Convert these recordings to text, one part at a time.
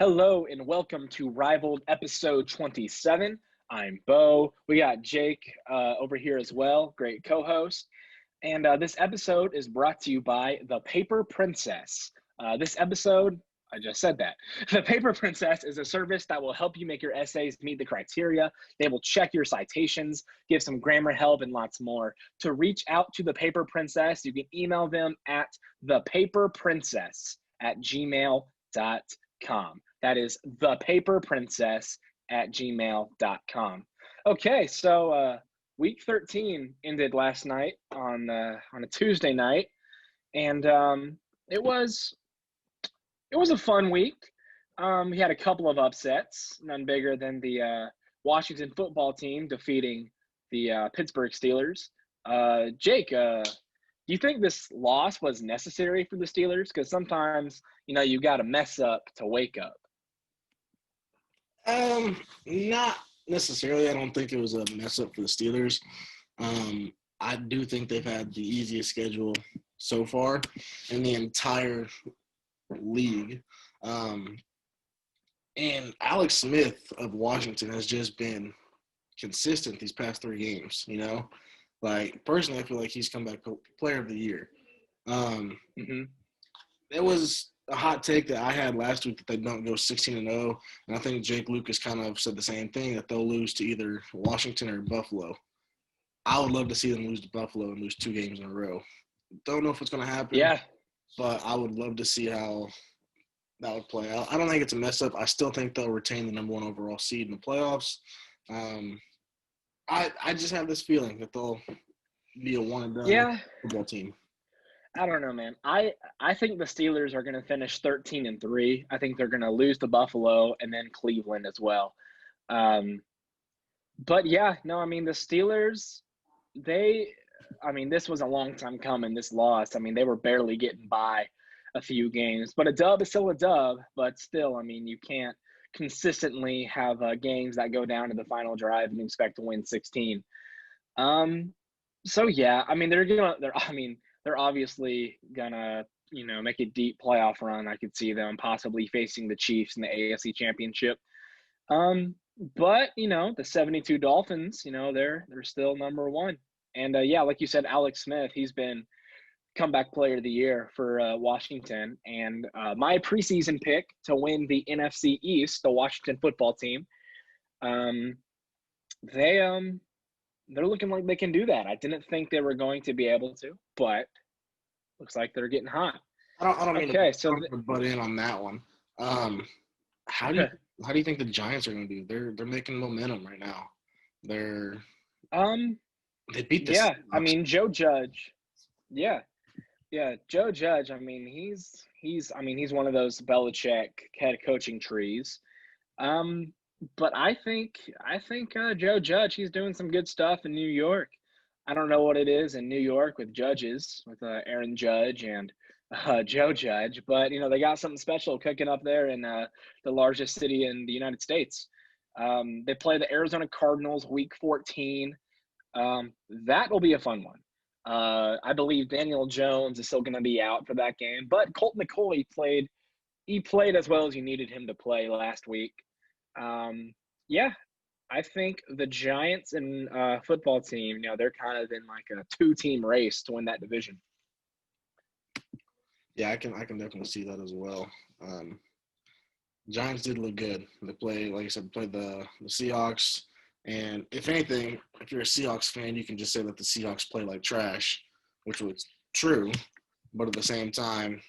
Hello and welcome to Rivaled episode 27. I'm Bo. We got Jake over here as well, great co host. And this episode is brought to you by The Paper Princess. This episode, I just said that. The Paper Princess is a service that will help you make your essays meet the criteria. They will check your citations, give some grammar help, and lots more. To reach out to The Paper Princess, you can email them at thepaperprincess@gmail.com. That is thepaperprincess@gmail.com. Okay, so week 13 ended last night on a Tuesday night, and it was a fun week. We had a couple of upsets, none bigger than the Washington football team defeating the Pittsburgh Steelers. Jake, do you think this loss was necessary for the Steelers? Because sometimes, you got to mess up to wake up. Not necessarily. I don't think it was a mess up for the Steelers. I do think they've had the easiest schedule so far in the entire league. And Alex Smith of Washington has just been consistent these past 3 games, Like, personally, I feel like he's come back player of the year. It was a hot take that I had last week that they don't go 16-0, and I think Jake Lucas kind of said the same thing, that they'll lose to either Washington or Buffalo. I would love to see them lose to Buffalo and lose 2 games in a row. Don't know if it's going to happen. Yeah. But I would love to see how that would play out. I don't think it's a mess up. I still think they'll retain the number 1 overall seed in the playoffs. I just have this feeling that they'll be a one-and-done football team. I don't know, man. I think the Steelers are going to finish 13-3. I think they're going to lose to Buffalo and then Cleveland as well. But yeah, no, I mean, the Steelers, this was a long time coming, this loss. I mean, they were barely getting by a few games, but a dub is still a dub. But still, I mean, you can't consistently have games that go down to the final drive and expect to win 16. So yeah, I mean, they're obviously gonna, make a deep playoff run. I could see them possibly facing the Chiefs in the AFC Championship. But the 72 Dolphins, they're still number 1. And yeah, like you said, Alex Smith, he's been comeback player of the year for Washington. And my preseason pick to win the NFC East, the Washington football team, they're looking like they can do that. I didn't think they were going to be able to, but looks like they're getting hot. I don't mean to butt in on that one. How do you think the Giants are going to do? They're making momentum right now. They beat the Seahawks. I mean, Joe Judge. Joe Judge. I mean, he's one of those Belichick head coaching trees. But I think Joe Judge, he's doing some good stuff in New York. I don't know what it is in New York with judges, with Aaron Judge and Joe Judge, but they got something special cooking up there in the largest city in the United States. They play the Arizona Cardinals week 14. That will be a fun one. I believe Daniel Jones is still going to be out for that game, but Colt McCoy played as well as you needed him to play last week. Yeah, I think the Giants and football team, they're kind of in like a 2-team race to win that division. Yeah, I can definitely see that as well. Giants did look good. They played, like I said, the Seahawks. And if anything, if you're a Seahawks fan, you can just say that the Seahawks play like trash, which was true. But at the same time,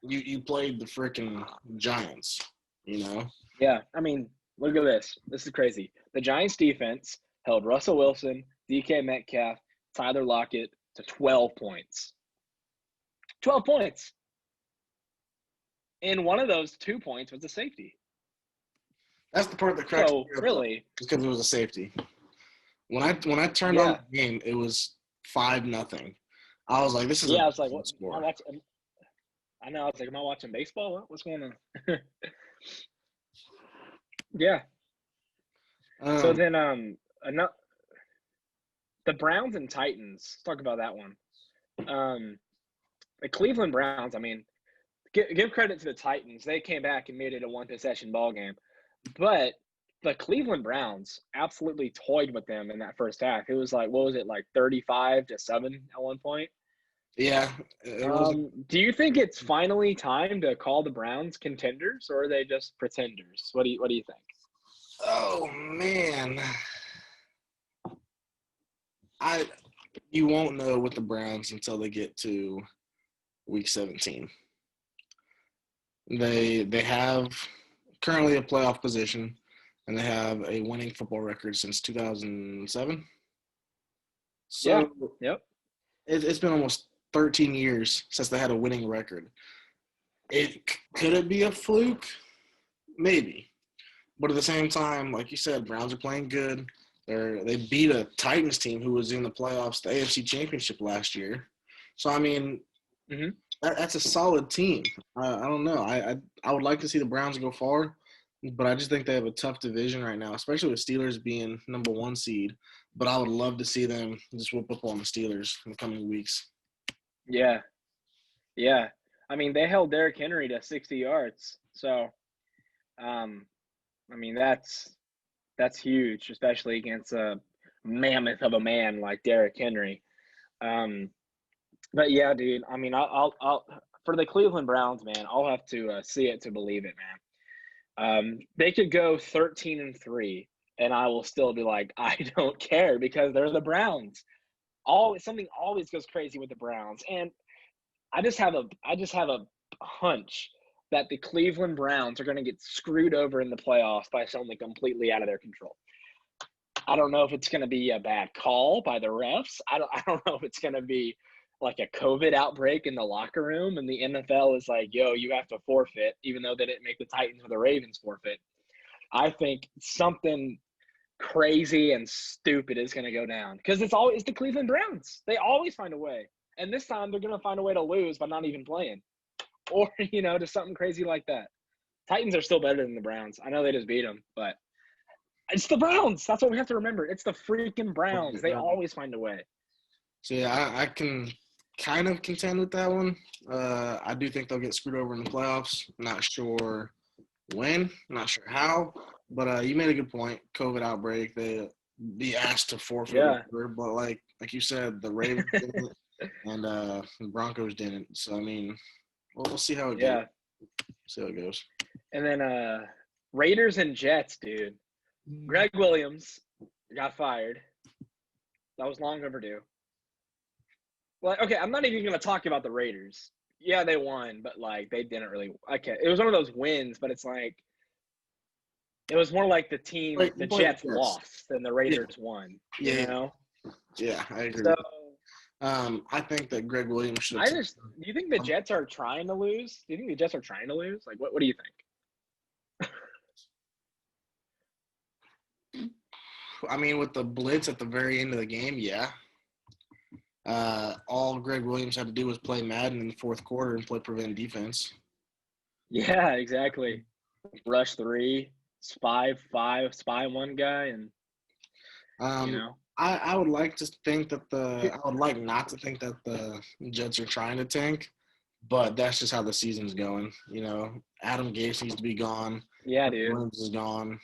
you played the freaking Giants, Yeah, I mean, look at this. This is crazy. The Giants defense held Russell Wilson, DK Metcalf, Tyler Lockett to 12 points. 12 points. And one of those 2 points was a safety. That's the part that cracks me up. Really? Just because it was a safety. When I turned on the game, it was 5-0. I was like, this is I was like, what score? I know. I was like, am I watching baseball? What's going on? Yeah. So then the Browns and Titans, let's talk about that one. The Cleveland Browns, I mean, give credit to the Titans. They came back and made it a one-possession ball game. But the Cleveland Browns absolutely toyed with them in that first half. It was like, what was it, like 35-7 at one point? Yeah, it was. Do you think it's finally time to call the Browns contenders, or are they just pretenders? What do you think? Oh man, you won't know with the Browns until they get to Week 17. They have currently a playoff position, and they have a winning football record since 2007. So Yeah. Yep. it's been almost 13 years since they had a winning record. Could it be a fluke? Maybe. But at the same time, like you said, Browns are playing good. They beat a Titans team who was in the playoffs, the AFC Championship last year. So I mean, that's a solid team. I don't know. I would like to see the Browns go far, but I just think they have a tough division right now, especially with Steelers being number 1 seed. But I would love to see them just whoop up on the Steelers in the coming weeks. Yeah. Yeah. I mean, they held Derrick Henry to 60 yards. So, I mean, that's huge, especially against a mammoth of a man like Derrick Henry. But yeah, dude. I mean, I'll for the Cleveland Browns, man. I'll have to see it to believe it, man. They could go 13-3, and I will still be like, I don't care because they're the Browns. Something always goes crazy with the Browns, and I just have a hunch that the Cleveland Browns are going to get screwed over in the playoffs by something completely out of their control. I don't know if it's going to be a bad call by the refs. I don't know if it's going to be like a COVID outbreak in the locker room and the NFL is like, yo, you have to forfeit, even though they didn't make the Titans or the Ravens forfeit. I think something crazy and stupid is going to go down because it's the Cleveland Browns. They always find a way. And this time they're going to find a way to lose by not even playing. Or, just something crazy like that. Titans are still better than the Browns. I know they just beat them, but it's the Browns. That's what we have to remember. It's the freaking Browns. They always find a way. So, yeah, I can kind of contend with that one. I do think they'll get screwed over in the playoffs. Not sure when, not sure how, but you made a good point. COVID outbreak, they be asked to forfeit, whatever, but like you said, the Ravens didn't, and the Broncos didn't. So I mean, we'll see how it goes. See how it goes. And then Raiders and Jets, dude. Greg Williams got fired. That was long overdue. Well, okay, I'm not even going to talk about the Raiders. Yeah, they won, but like they didn't really. Okay, it was one of those wins, but it's like it was more like the Jets lost than the Raiders won. You know? Yeah, I agree. So, I think that Greg Williams should. Do you think the Jets are trying to lose? Do you think the Jets are trying to lose? Like, what do you think? I mean, with the blitz at the very end of the game, yeah. All Greg Williams had to do was play Madden in the fourth quarter and play prevent defense. Yeah, exactly. Rush 3, spy 5, spy 1 guy, and I would like to think that I would like not to think that the Jets are trying to tank, but that's just how the season's going. Adam Gase needs to be gone. Yeah, dude. Williams is gone.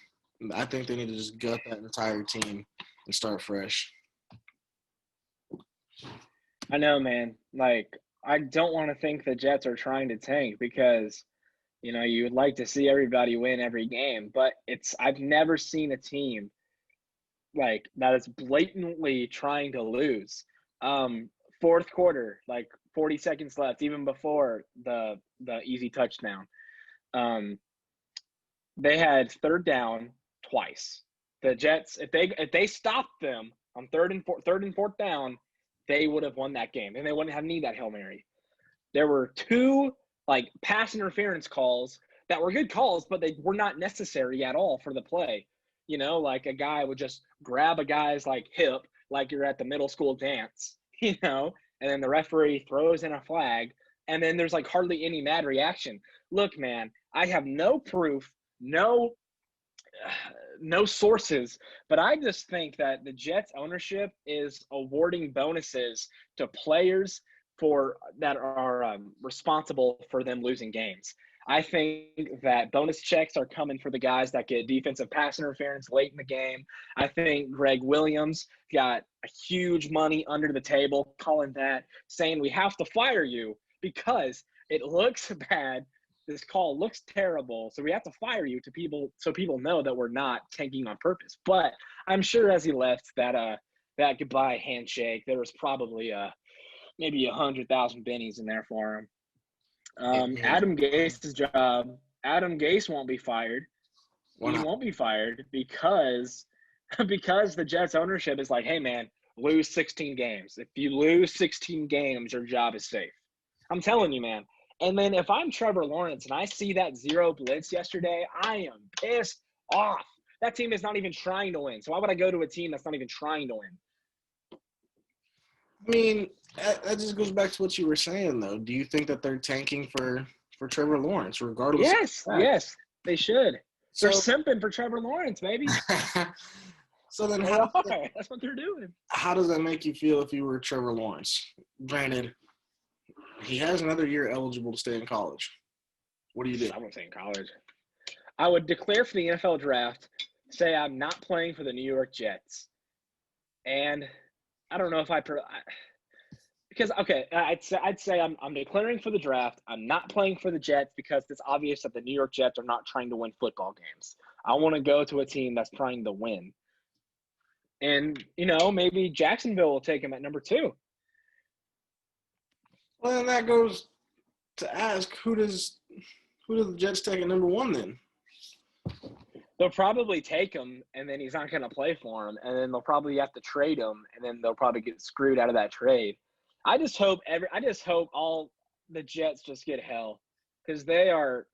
I think they need to just gut that entire team and start fresh. I know, man. Like, I don't want to think the Jets are trying to tank because, you would like to see everybody win every game, but I've never seen a team like that is blatantly trying to lose. Fourth quarter, like 40 seconds left, even before the easy touchdown. They had third down twice. The Jets, if they stopped them on third and fourth down, they would have won that game, and they wouldn't have need that Hail Mary. There were 2 like pass interference calls that were good calls, but they were not necessary at all for the play. Like a guy would just grab a guy's like hip, like you're at the middle school dance, and then the referee throws in a flag, and then there's like hardly any mad reaction. Look, man, I have no proof, no sources, but I just think that the Jets ownership is awarding bonuses to players that are responsible for them losing games. I think that bonus checks are coming for the guys that get defensive pass interference late in the game. I think Greg Williams got a huge money under the table calling that, saying we have to fire you because it looks bad. This call looks terrible, so we have to fire you to people so people know that we're not tanking on purpose. But I'm sure as he left that goodbye handshake, there was probably maybe 100,000 bennies in there for him. Adam Gase's job. Adam Gase won't be fired. He won't be fired because the Jets ownership is like, hey man, lose 16 games. If you lose 16 games, your job is safe. I'm telling you, man. And then if I'm Trevor Lawrence and I see that zero blitz yesterday, I am pissed off. That team is not even trying to win. So why would I go to a team that's not even trying to win? I mean, that just goes back to what you were saying, though. Do you think that they're tanking for Trevor Lawrence, regardless? Yes, they should. They're simping for Trevor Lawrence, baby. So then that's what they're doing. How does that make you feel if you were Trevor Lawrence? Granted, he has another year eligible to stay in college. What do you do? I wouldn't say in college. I would declare for the NFL draft, say I'm not playing for the New York Jets. And I don't know if because I'd say I'm declaring for the draft. I'm not playing for the Jets because it's obvious that the New York Jets are not trying to win football games. I want to go to a team that's trying to win. And, maybe Jacksonville will take him at number 2. Well, then that goes to ask, who does the Jets take at number 1 then? They'll probably take him, and then he's not going to play for him, and then they'll probably have to trade him, and then they'll probably get screwed out of that trade. I just hope all the Jets just get hell, because they are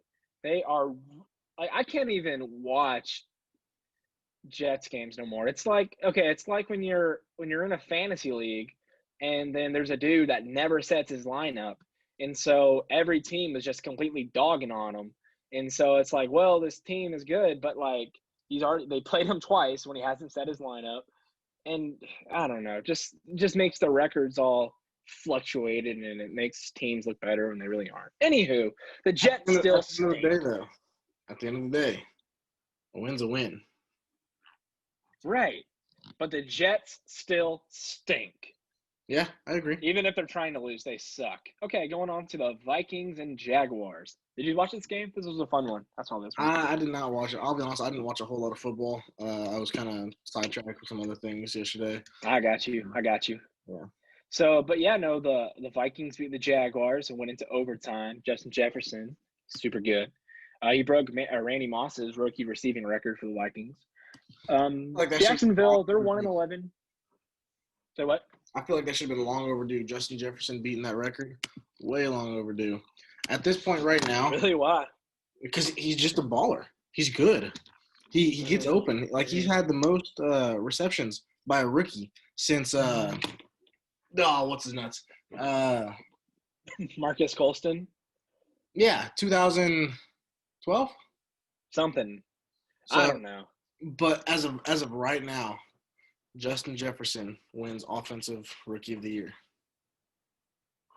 like, I can't even watch Jets games no more. It's like when you're in a fantasy league, and then there's a dude that never sets his lineup, and so every team is just completely dogging on him. And so it's like, well, this team is good, but like they played him twice when he hasn't set his lineup. And I don't know, just makes the records all fluctuated, and it makes teams look better when they really aren't. Anywho, the Jets still stink. At the end of the day, a win's a win. Right. But the Jets still stink. Yeah, I agree. Even if they're trying to lose, they suck. Okay, going on to the Vikings and Jaguars. Did you watch this game? This was a fun one. That's all this one. I did not watch it. I'll be honest, I didn't watch a whole lot of football. I was kind of sidetracked with some other things yesterday. I got you. Yeah. So, but yeah, no, the Vikings beat the Jaguars and went into overtime. Justin Jefferson, super good. He broke Randy Moss's rookie receiving record for the Vikings. Jacksonville, they're 1-11. Say what? I feel like that should have been long overdue. Justin Jefferson beating that record, way long overdue. At this point right now. Really? Why? Because he's just a baller. He's good. He gets open. Like, he's had the most receptions by a rookie since what's his nuts? Marcus Colston? Yeah, 2012? Something. So, I don't know. But as of right now, Justin Jefferson wins Offensive Rookie of the Year.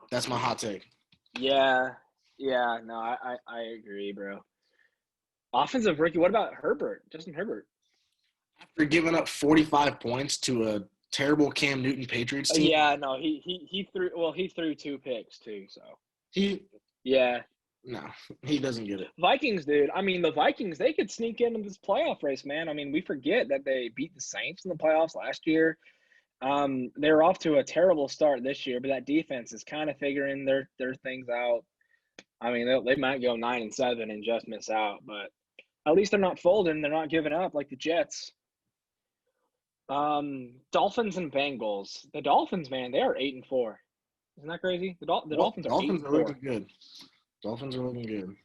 That's my hot take. Yeah, no, I agree, bro. Offensive Rookie, what about Herbert? Justin Herbert. After giving up 45 points to a terrible Cam Newton Patriots team. Yeah, no, he threw 2 picks too, so. No, he doesn't get it. Vikings, dude. I mean, the Vikings, they could sneak into this playoff race, man. I mean, we forget that they beat the Saints in the playoffs last year. They're off to a terrible start this year, but that defense is kind of figuring their things out. I mean, they might go 9-7 and just miss out, but at least they're not folding. They're not giving up like the Jets. Dolphins and Bengals. The Dolphins, man, they are 8-4. Isn't that crazy? The Dolphins are 8-4. Looking good. Dolphins are looking good.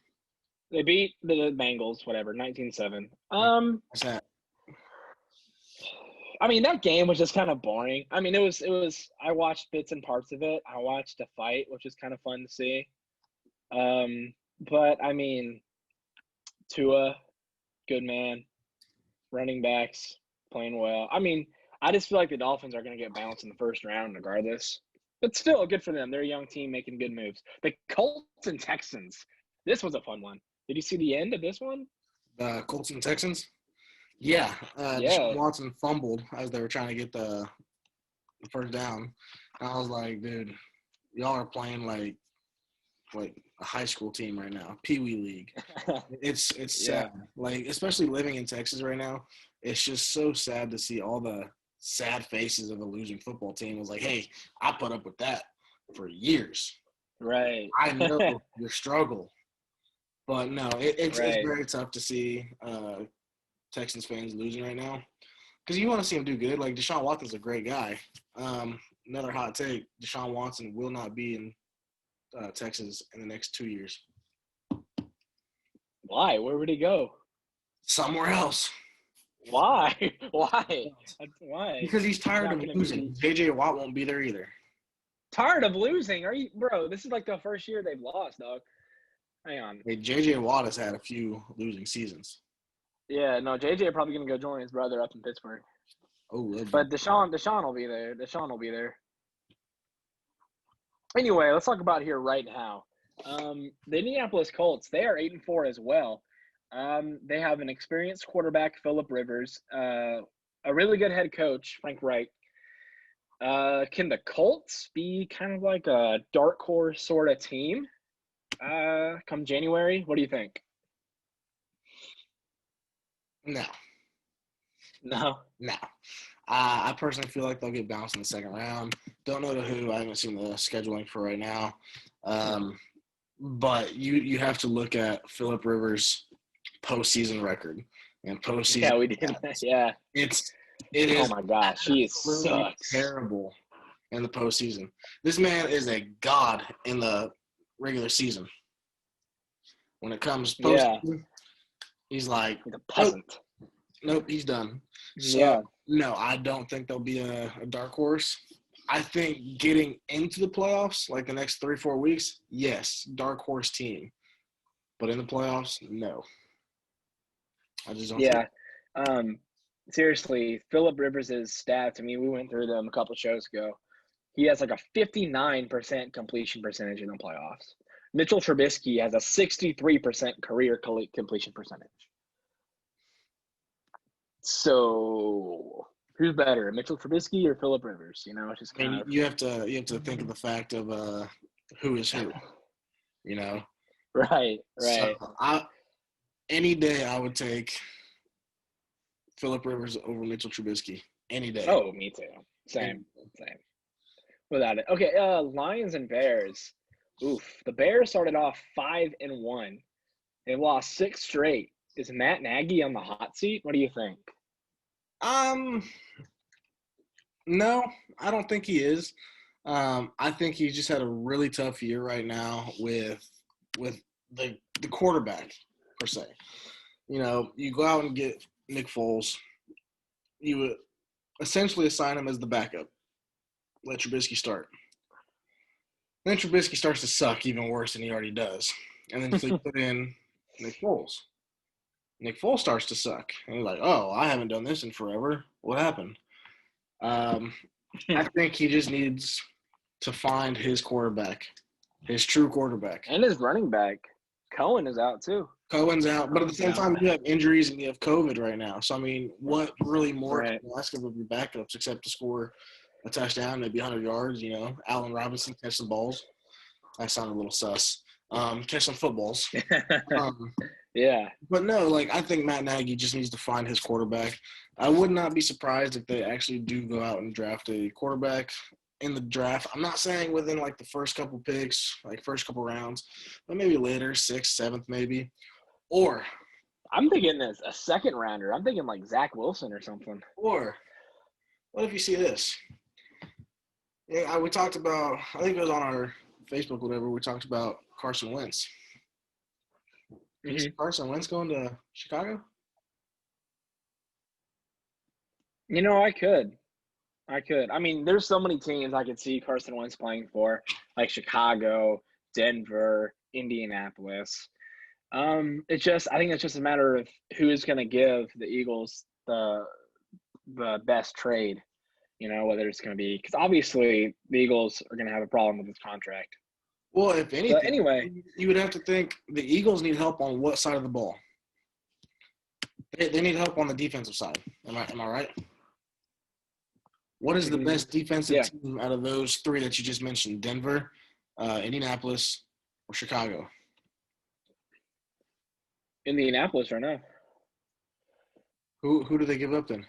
They beat the Bengals, whatever, 19-7. What's that? I mean, that game was just kind of boring. I mean, it was. I watched bits and parts of it. I watched a fight, which was kind of fun to see. But I mean, Tua, good man. Running backs playing well. I mean, I just feel like the Dolphins are going to get bounced in the first round regardless. But still, good for them. They're a young team making good moves. The Colts and Texans. This was a fun one. Did you see the end of this one? The Colts and Texans. Yeah, Deshaun Yeah. Watson fumbled as they were trying to get the first down. And I was like, dude, y'all are playing like a high school team right now, Pee Wee League. It's Yeah. sad. Like, especially living in Texas right now, it's just so sad to see all the sad faces of a losing football team. It was like, hey, I put up with that for years. Right. I know your struggle. But no, it's Right. very tough to see Texans fans losing right now because you want to see them do good. Like Deshaun Watson's a great guy. Another hot take: Deshaun Watson will not be in Texas in the next 2 years. Why? Where would he go? Somewhere else. Why? Why? Why? Because he's tired Not of gonna losing. be J.J. Watt won't be there either. tired of losing. Are you, bro? This is like the first year they've lost, dog. Hang on. Hey, J.J. Watt has had a few losing seasons. Yeah, no, JJ probably gonna go join his brother up in Pittsburgh. Oh, But Deshaun will be there. Deshaun will be there. Anyway, let's talk about here right now. The Indianapolis Colts, they are 8-4 as well. They have an experienced quarterback, Philip Rivers, a really good head coach, Frank Reich. Can the Colts be kind of like a dark horse sort of team come January? What do you think? no. No. No. I personally feel like they'll get bounced in the second round. Don't know to who. I haven't seen the scheduling for right now. But you have to look at Philip Rivers' postseason record and postseason. Yeah, we did. Yeah. It is. Oh my gosh, he sucks. Terrible in the postseason. This man is a god in the regular season. When it comes postseason, he's like a peasant. Nope, he's done. So Yeah. no, I don't think there'll be a dark horse. I think getting into the playoffs, like the next 3-4 weeks, yes, dark horse team. But in the playoffs, no. I just don't. Yeah. Seriously, Philip Rivers' stats, I mean, we went through them a couple shows ago. He has like a 59% completion percentage in the playoffs. Mitchell Trubisky has a 63% career completion percentage. So who's better, Mitchell Trubisky or Philip Rivers? You know, it's just kind of. You have to think of the fact of who is who. You know. Right. So any day I would take Philip Rivers over Mitchell Trubisky. Any day. Oh, me too. Same. Without it. Okay, Lions and Bears. Oof. The Bears started off 5-1. They lost 6 straight. Is Matt Nagy on the hot seat? What do you think? No, I don't think he is. I think he just had a really tough year right now with the quarterback per se. You know, you go out and get Nick Foles. You would essentially assign him as the backup. Let Trubisky start. Then Trubisky starts to suck even worse than he already does. And then you put in Nick Foles. Nick Foles starts to suck. And you're like, oh, I haven't done this in forever. What happened? I think he just needs to find his quarterback, his true quarterback. And his running back. Cohen is out too. Cohen's out. But at the same time, you have injuries and you have COVID right now. So, I mean, what really more can you ask of your backups except to score a touchdown, maybe 100 yards, you know? Allen Robinson, catch some balls. That sounded a little sus. Catch some footballs. Yeah. But no, like, I think Matt Nagy just needs to find his quarterback. I would not be surprised if they actually do go out and draft a quarterback in the draft. I'm not saying within, like, the first couple picks, like, first couple rounds, but maybe later, 6th, 7th maybe. Or I'm thinking a second rounder. I'm thinking, like, Zach Wilson or something. Or what if you see this? Yeah, we talked about, I think it was on our Facebook, whatever, we talked about Carson Wentz. Mm-hmm. Is Carson Wentz going to Chicago? You know, I could. I mean, there's so many teams I could see Carson Wentz playing for, like Chicago, Denver, Indianapolis. I think it's just a matter of who is going to give the Eagles the best trade. whether it's going to be because obviously the Eagles are going to have a problem with his contract. Well, if But anything, anyway, you would have to think the Eagles need help on what side of the ball? They need help on the defensive side. Am I right? What is the best defensive yeah, team out of those three that you just mentioned? Denver, Indianapolis, or Chicago? Indianapolis right now. Who do they give up then?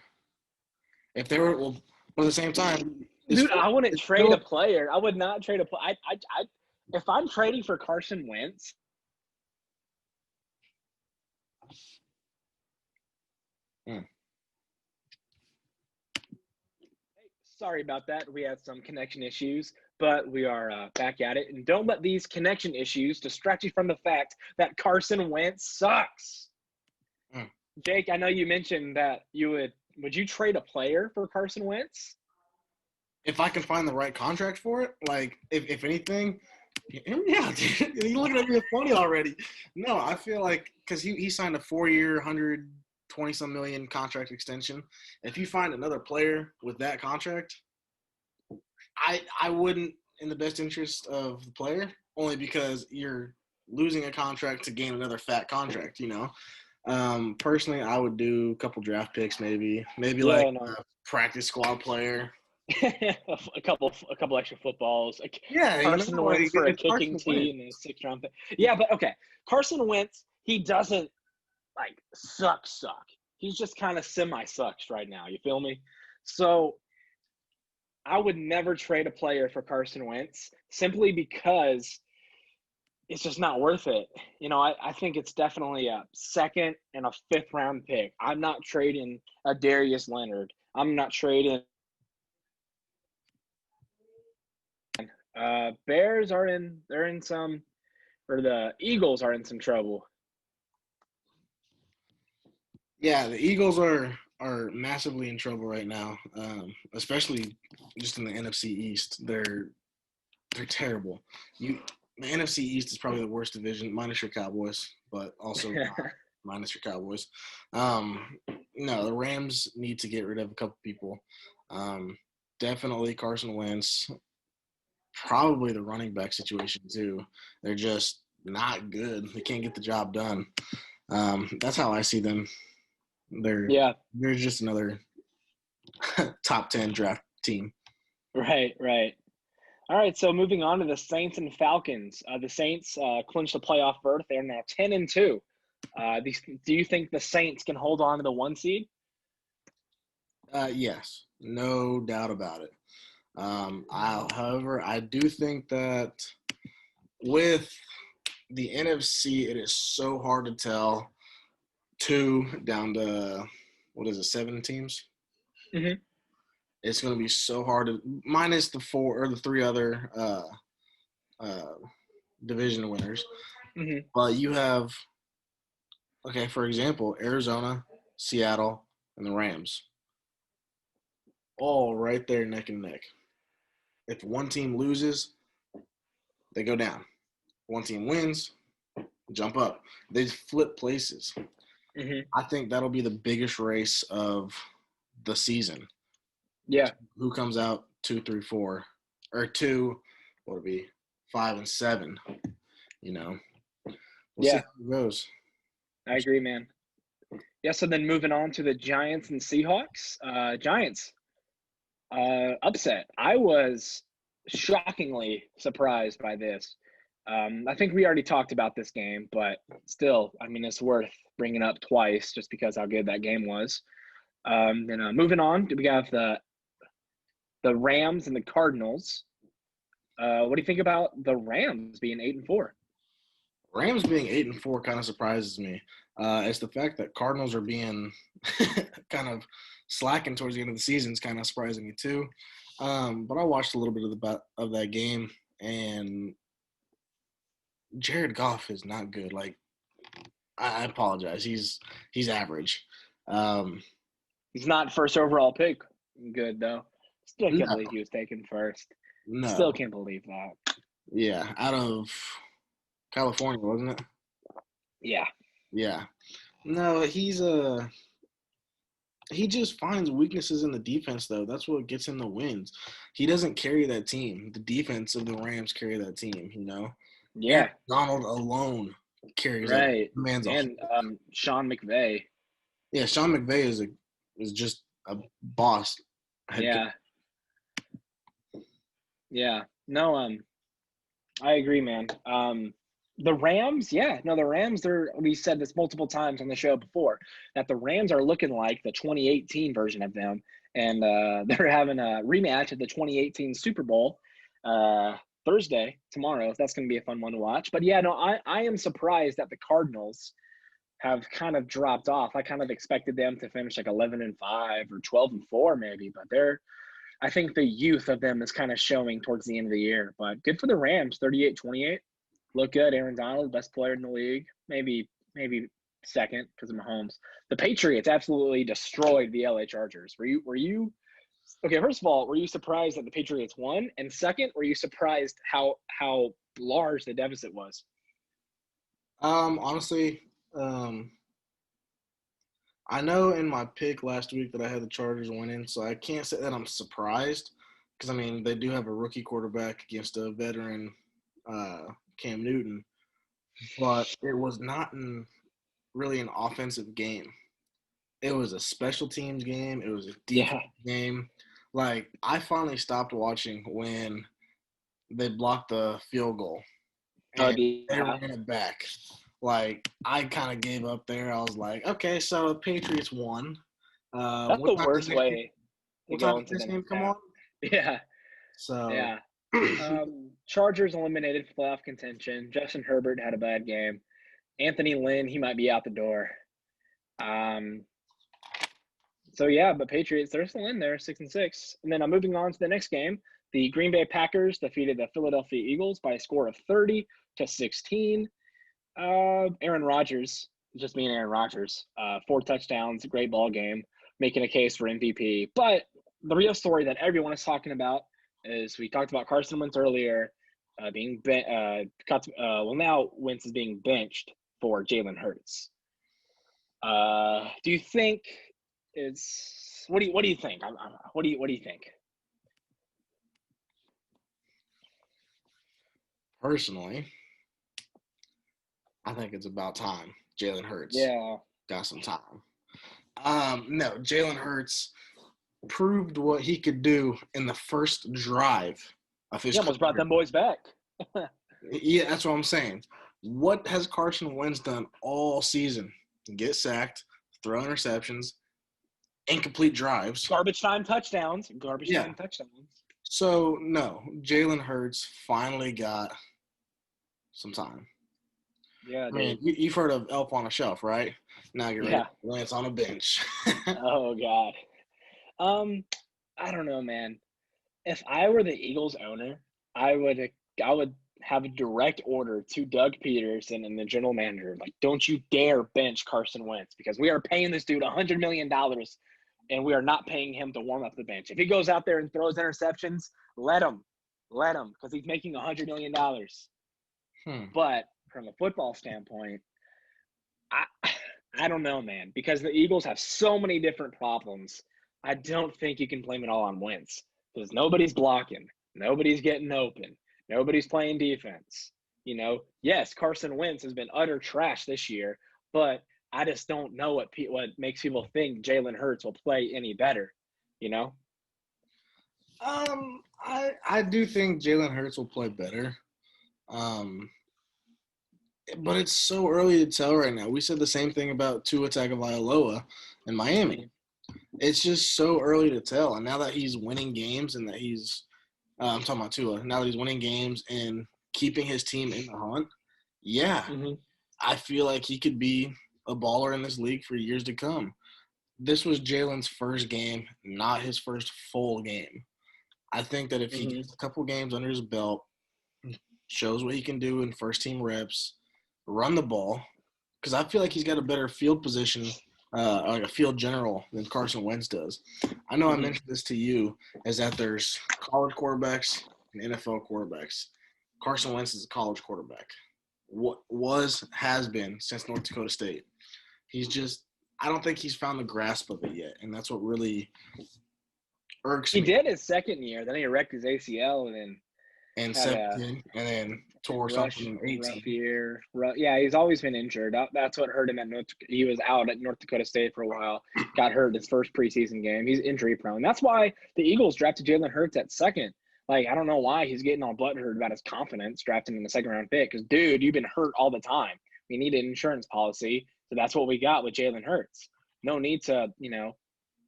If they were, well, but at the same time, Dude, I wouldn't trade a player. I would not trade a player. If I'm trading for Carson Wentz, sorry about that. We had some connection issues, but we are back at it. And don't let these connection issues distract you from the fact that Carson Wentz sucks. Jake, I know you mentioned that would you trade a player for Carson Wentz? If I can find the right contract for it, like if anything, yeah, dude, you're looking at me funny already. No, I feel like because he signed a 4-year, 120-some million contract extension. If you find another player with that contract, I wouldn't, in the best interest of the player, only because you're losing a contract to gain another fat contract. Personally, I would do a couple draft picks, maybe a practice squad player. a couple extra footballs. Yeah, Carson Wentz for a kicking tee and a 6th-round pick. Yeah, but okay. Carson Wentz, he doesn't suck. He's just kind of semi-sucks right now. You feel me? So I would never trade a player for Carson Wentz simply because it's just not worth it. I think it's definitely a 2nd and a 5th-round pick. I'm not trading a Darius Leonard. I'm not trading. Bears the Eagles are in some trouble. Yeah, the Eagles are massively in trouble right now, especially just in the NFC East. They're terrible. The NFC East is probably the worst division, minus your Cowboys, but also minus your Cowboys. No, the Rams need to get rid of a couple people. Definitely Carson Wentz. Probably the running back situation too. They're just not good. They can't get the job done. That's how I see them. They're just another top 10 draft team. Right. All right, so moving on to the Saints and Falcons. The Saints clinched the playoff berth. They're now 10-2. Do you think the Saints can hold on to the 1 seed? Yes, no doubt about it. However, I do think that with the NFC, it is so hard to tell 2 down to, 7 teams? Mm-hmm. It's going to be so hard to minus the 4 or the 3 other division winners. Mm-hmm. But you have, for example, Arizona, Seattle, and the Rams, all right there neck and neck. If one team loses, they go down. One team wins, jump up. They flip places. Mm-hmm. I think that'll be the biggest race of the season. Yeah. Who comes out 2, 3, 4, or 2? What would it be 5 and 7? We'll see how it goes. I agree, man. Yeah. So then moving on to the Giants and Seahawks. Giants upset. I was shockingly surprised by this. I think we already talked about this game, but still, it's worth bringing up twice just because how good that game was. Moving on, we have the Rams and the Cardinals. What do you think about the Rams being 8-4? Rams being 8-4 kind of surprises me. It's the fact that Cardinals are being kind of slacking towards the end of the season is kind of surprising me too. But I watched a little bit of that game, and Jared Goff is not good. I apologize. He's average. He's not first overall pick. Good though. Still can't believe he was taken first. No. Still can't believe that. Yeah, out of California, wasn't it? Yeah. Yeah. No, he's He just finds weaknesses in the defense, though. That's what gets him the wins. He doesn't carry that team. The defense of the Rams carry that team, you know? Aaron Yeah, Donald alone carries that. right. Man's a And Sean McVay. yeah. Sean McVay is just a boss head coach. Yeah, yeah. No, I agree, man. The Rams, yeah, no, the Rams. We said this multiple times on the show before that the Rams are looking like the 2018 version of them, and they're having a rematch at the 2018 Super Bowl Thursday tomorrow. That's going to be a fun one to watch. But yeah, no, I am surprised that the Cardinals have kind of dropped off. I kind of expected them to finish like 11-5 or 12-4 maybe, but I think the youth of them is kind of showing towards the end of the year. But good for the Rams, 38-28. Look good. Aaron Donald, best player in the league. Maybe second because of Mahomes. The Patriots absolutely destroyed the LA Chargers. Were you okay, first of all, were you surprised that the Patriots won? And second, were you surprised how large the deficit was? Honestly, um, I know in my pick last week that I had the Chargers winning, so I can't say that I'm surprised because I mean they do have a rookie quarterback against a veteran Cam Newton, but it was not really an offensive game. It was a special teams game. It was a Yeah. defense game. Like I finally stopped watching when they blocked the field goal Oh, and they yeah. ran it back. Like I kind of gave up there. I was like, okay, so the Patriots won. That's What the time does worst the next game? way to What time go does into this the game next come half. on? Yeah. So Yeah. Chargers eliminated playoff contention. Justin Herbert had a bad game. Anthony Lynn, he might be out the door. Um, so yeah, but Patriots, they're still in there, 6-6. And then I'm moving on to the next game. The Green Bay Packers defeated the Philadelphia Eagles by a score of 30-16. Aaron Rodgers, just being Aaron Rodgers, 4 touchdowns, great ball game, making a case for MVP. But the real story that everyone is talking about is we talked about Carson Wentz earlier, now Wentz is being benched for Jalen Hurts. Do you think it's what do you think? What do you think? personally, I think it's about time Jalen Hurts Yeah, got some time. No, Jalen Hurts proved what he could do in the first drive of his he almost brought career. them boys back. Yeah, that's what I'm saying. What has Carson Wentz done all season? Get sacked, throw interceptions, incomplete drives. Garbage time touchdowns. Garbage Yeah. time touchdowns. So, no, Jalen Hurts finally got some time. Yeah, I mean, dude. you've heard of Elf on a Shelf, right? Now you're ready Yeah. to Lance on a bench. Oh God. Um, I don't know, man. If I were the Eagles owner, I would have a direct order to Doug Peterson and the general manager, like, don't you dare bench Carson Wentz because we are paying this dude $100 million, and we are not paying him to warm up the bench. If he goes out there and throws interceptions, let him, because he's making $100 million. Hmm. But from a football standpoint, I I don't know, man, because the Eagles have so many different problems. I don't think you can blame it all on Wentz because nobody's blocking, nobody's getting open, nobody's playing defense. Yes, Carson Wentz has been utter trash this year, but I just don't know what makes people think Jalen Hurts will play any better. You know? I do think Jalen Hurts will play better. Um, but it's so early to tell right now. We said the same thing about Tua Tagovailoa in Miami. It's just so early to tell. And now that he's winning games and that I'm talking about Tua, now that he's winning games and keeping his team in the hunt, yeah, Mm-hmm. I feel like he could be a baller in this league for years to come. This was Jalen's first game, not his first full game. I think that if he Mm-hmm. gets a couple games under his belt, shows what he can do in first team reps, run the ball, because I feel like he's got a better field position, like a field general than Carson Wentz does. I know I Mm-hmm. mentioned this to you, is that there's college quarterbacks and NFL quarterbacks. Carson Wentz is a college quarterback. What has been since North Dakota State. He's just I don't think he's found the grasp of it yet, and that's what really irks He me. did his second year, then he wrecked his ACL, and then And had a 17, and then tore something in rough 18. year. Yeah, he's always been injured. That's what hurt him at North. He was out at North Dakota State for a while. Got hurt his first preseason game. He's injury prone. That's why the Eagles drafted Jalen Hurts at second. Like, I don't know why he's getting all butthurt about his confidence drafting in the second round pick. Because, dude, you've been hurt all the time. We need an insurance policy, so that's what we got with Jalen Hurts. No need to,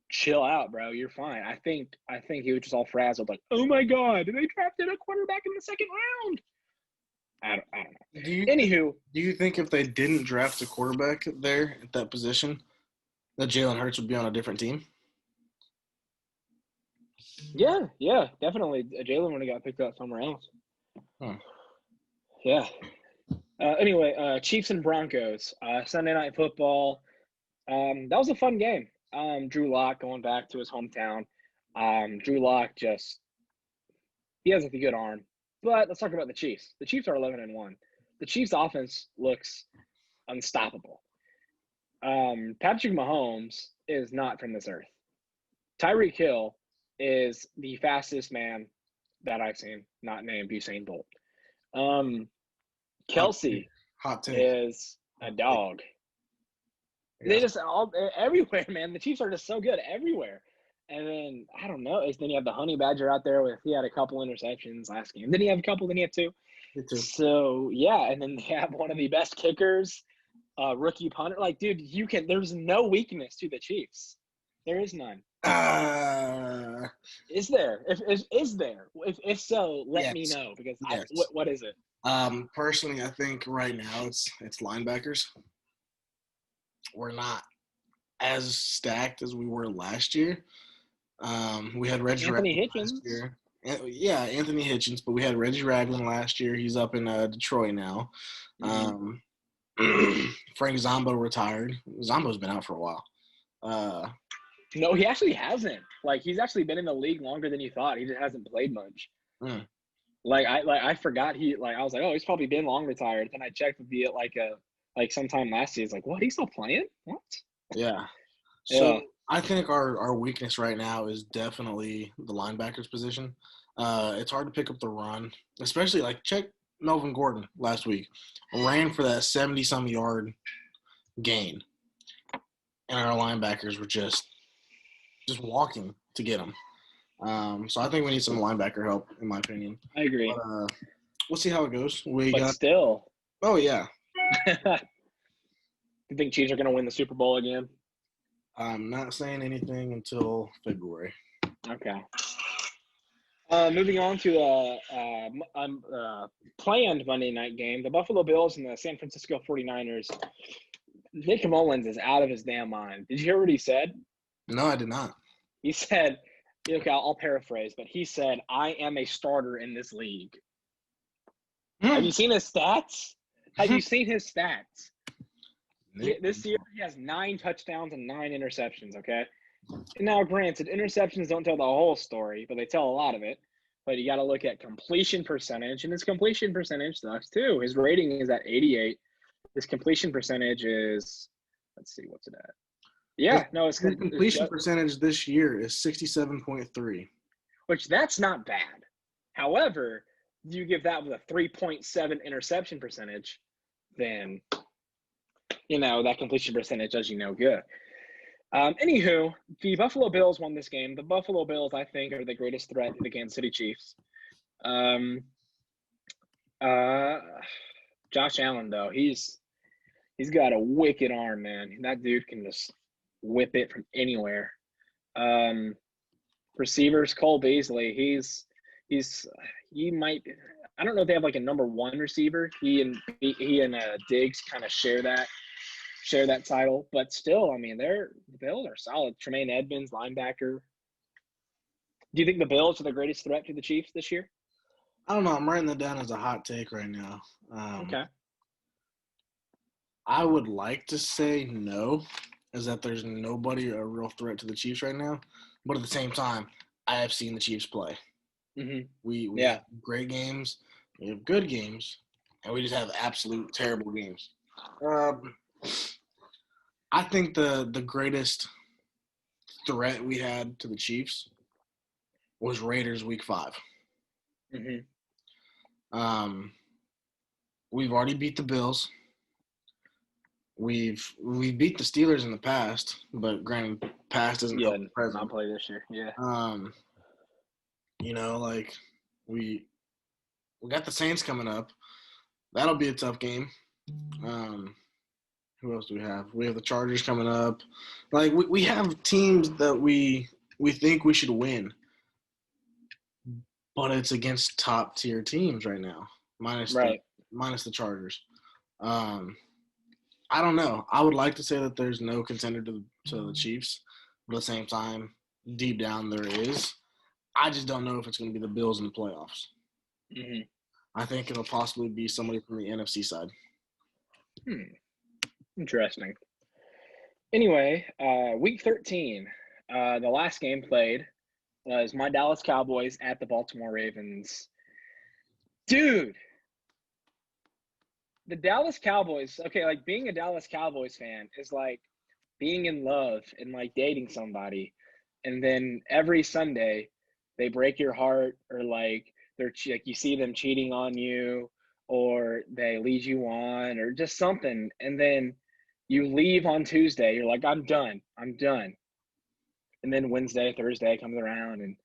chill out, bro. You're fine. I think he was just all frazzled, like, oh my god, they drafted a quarterback in the second round. I don't know. Anywho, Do you think if they didn't draft a quarterback there at that position, that Jalen Hurts would be on a different team? yeah, definitely. Jalen would have got picked up somewhere else. Huh. Yeah. Anyway, Chiefs and Broncos, Sunday Night Football. That was a fun game. Drew Lock going back to his hometown. Drew Lock he has a good arm. But let's talk about the Chiefs. The Chiefs are 11-1. The Chiefs' offense looks unstoppable. Patrick Mahomes is not from this earth. Tyreek Hill is the fastest man that I've seen, not named Usain Bolt. Kelsey Hot take. is a dog. Yeah. They just all everywhere, man. The Chiefs are just so good everywhere. And then I don't know. Then you have the Honey Badger out there he had a couple interceptions last game. Didn't he have a couple? Didn't he have two? So yeah, and then they have one of the best kickers, rookie punter. Like, dude, there's no weakness to the Chiefs. There is none. Is there? Is there? If so, let me know because what is it? Personally, I think right now it's linebackers. We're not as stacked as we were last year. We had Reggie Anthony Ragland Hitchens. last year. Yeah, Anthony Hitchens, but we had Reggie Ragland last year. He's up in Detroit now. Frank Zombo retired. Zombo's been out for a while. No, he actually hasn't. Like, he's actually been in the league longer than you thought. He just hasn't played much. I forgot I was like, oh, he's probably been long retired. Then I checked with the sometime last year. It's like, what? He's still playing? What? Yeah. So I think our weakness right now is definitely the linebackers position. It's hard to pick up the run, especially check Melvin Gordon last week. Ran for that 70-some yard gain, and our linebackers were just walking to get him. So I think we need some linebacker help, in my opinion. I agree. But, we'll see how it goes. Still. Oh, yeah. You think Chiefs are going to win the Super Bowl again? I'm not saying anything until February. Okay. Moving on to a planned Monday night game, the Buffalo Bills and the San Francisco 49ers. Nick Mullins is out of his damn mind. Did you hear what he said? No, I did not. He said, okay, I'll paraphrase, but he said, I am a starter in this league. Have you seen his stats? Have you seen his stats? This year, he has 9 touchdowns and 9 interceptions, okay? Now, granted, interceptions don't tell the whole story, but they tell a lot of it. But you got to look at completion percentage, and his completion percentage sucks too. His rating is at 88. His completion percentage is, let's see, what's it at? Yeah, no, his completion percentage this year is 67.3. Which that's not bad. However, you give that with a 3.7 interception percentage, then that completion percentage does you no good. Anywho, the Buffalo Bills won this game. The Buffalo Bills, I think, are the greatest threat to the Kansas City Chiefs. Josh Allen, though, he's got a wicked arm, man. That dude can just whip it from anywhere. Receivers, Cole Beasley, he might. I don't know if they have a number 1 receiver. He and Diggs kind of share that title, but still, I mean, the Bills are solid. Tremaine Edmonds, linebacker. Do you think the Bills are the greatest threat to the Chiefs this year? I don't know. I'm writing that down as a hot take right now. Okay. I would like to say no, is that there's nobody a real threat to the Chiefs right now. But at the same time, I have seen the Chiefs play. Mm-hmm. We have great games. We have good games. And we just have absolute terrible games. I I think the greatest threat we had to the Chiefs was Raiders Week 5. Mm-hmm. We've already beat the Bills. We beat the Steelers in the past, but granted, past doesn't help the present. Not play this year. Yeah. Like we got the Saints coming up. That'll be a tough game. Who else do we have? We have the Chargers coming up. Like we have teams that we think we should win, but it's against top tier teams right now, minus the Chargers. I don't know. I would like to say that there's no contender to the Chiefs, but at the same time, deep down there is. I just don't know if it's going to be the Bills in the playoffs. Mm-hmm. I think it'll possibly be somebody from the NFC side. Interesting. Anyway, Week 13, the last game played was my Dallas Cowboys at the Baltimore Ravens. Dude, the Dallas Cowboys, okay, like being a Dallas Cowboys fan is like being in love and like dating somebody. And then every Sunday they break your heart, or like they're like you see them cheating on you, or they lead you on, or just something. And then you leave on Tuesday. You're like, I'm done. And then Wednesday, Thursday comes around and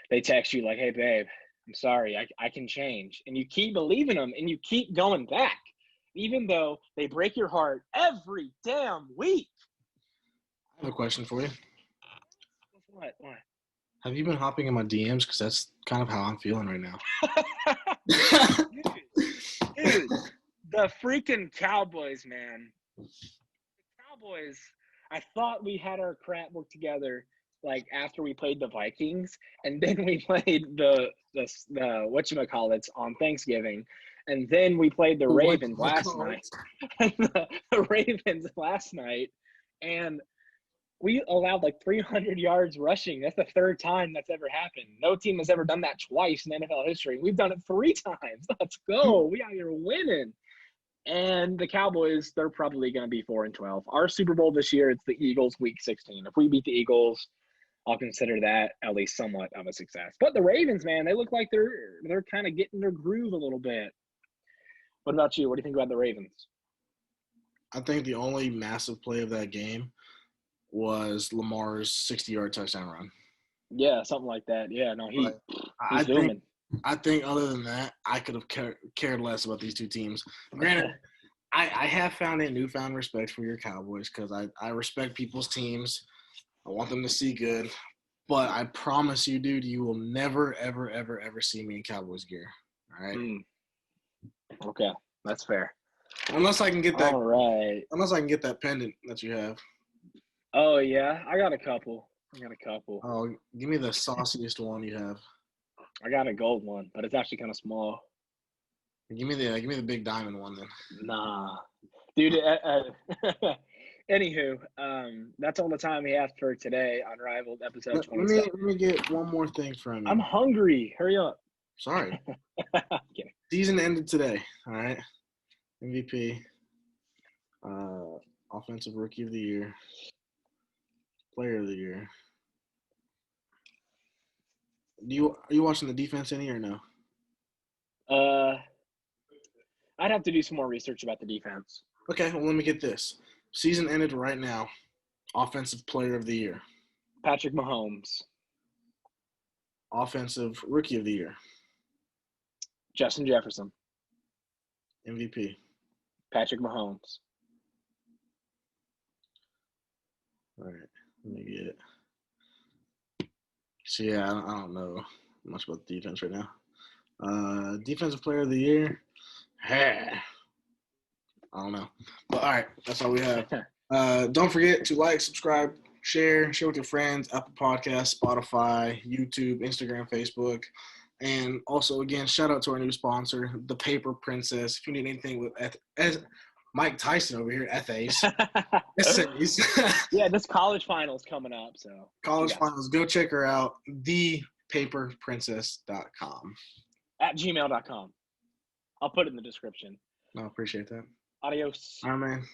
they text you like, hey, babe, I'm sorry. I can change. And you keep believing them and you keep going back, even though they break your heart every damn week. I have a question for you. What? Have you been hopping in my DMs? Because that's kind of how I'm feeling right now. Dude, the freaking Cowboys, man. The Cowboys, I thought we had our crap worked together like after we played the Vikings, and then we played the whatchamacallits on Thanksgiving, and then we played the Ravens last night. the Ravens last night, and we allowed like 300 yards rushing. That's the third time that's ever happened. No team has ever done that twice in NFL history. We've done it 3 times. Let's go. We out here winning. And the Cowboys, they're probably going to be 4-12. Our Super Bowl this year, it's the Eagles Week 16. If we beat the Eagles, I'll consider that at least somewhat of a success. But the Ravens, man, they look like they're kind of getting their groove a little bit. What about you? What do you think about the Ravens? I think the only massive play of that game was Lamar's 60-yard touchdown run. Yeah, something like that. Yeah, no, he's zooming. I think other than that, I could have cared less about these two teams. Granted, I have found a newfound respect for your Cowboys because I respect people's teams. I want them to see good. But I promise you, dude, you will never, ever, ever, ever see me in Cowboys gear. All right? Okay, that's fair. Unless I can get that. All right. Unless I can get that pendant that you have. Oh, yeah. I got a couple. Oh, give me the sauciest one you have. I got a gold one, but it's actually kind of small. Give me the big diamond one then. Nah, dude. Anywho, that's all the time we have for today. Unrivaled episode 27. Let me get one more thing from you. I'm hungry. Hurry up. Sorry. Season ended today. All right. MVP, offensive rookie of the year, player of the year. Are you watching the defense any or no? I'd have to do some more research about the defense. Okay, well, let me get this. Season ended right now. Offensive player of the year. Patrick Mahomes. Offensive rookie of the year. Justin Jefferson. MVP. Patrick Mahomes. All right, let me get it. So, yeah, I don't know much about the defense right now. Defensive player of the year. I don't know. But, all right, that's all we have. Don't forget to like, subscribe, share with your friends, Apple Podcasts, Spotify, YouTube, Instagram, Facebook. And also, again, shout out to our new sponsor, The Paper Princess. If you need anything with as Mike Tyson over here, essays. Yeah, this college finals coming up. So college finals, go check her out. thepaperprincess.com. @gmail.com. I'll put it in the description. I appreciate that. Adios. All right, man.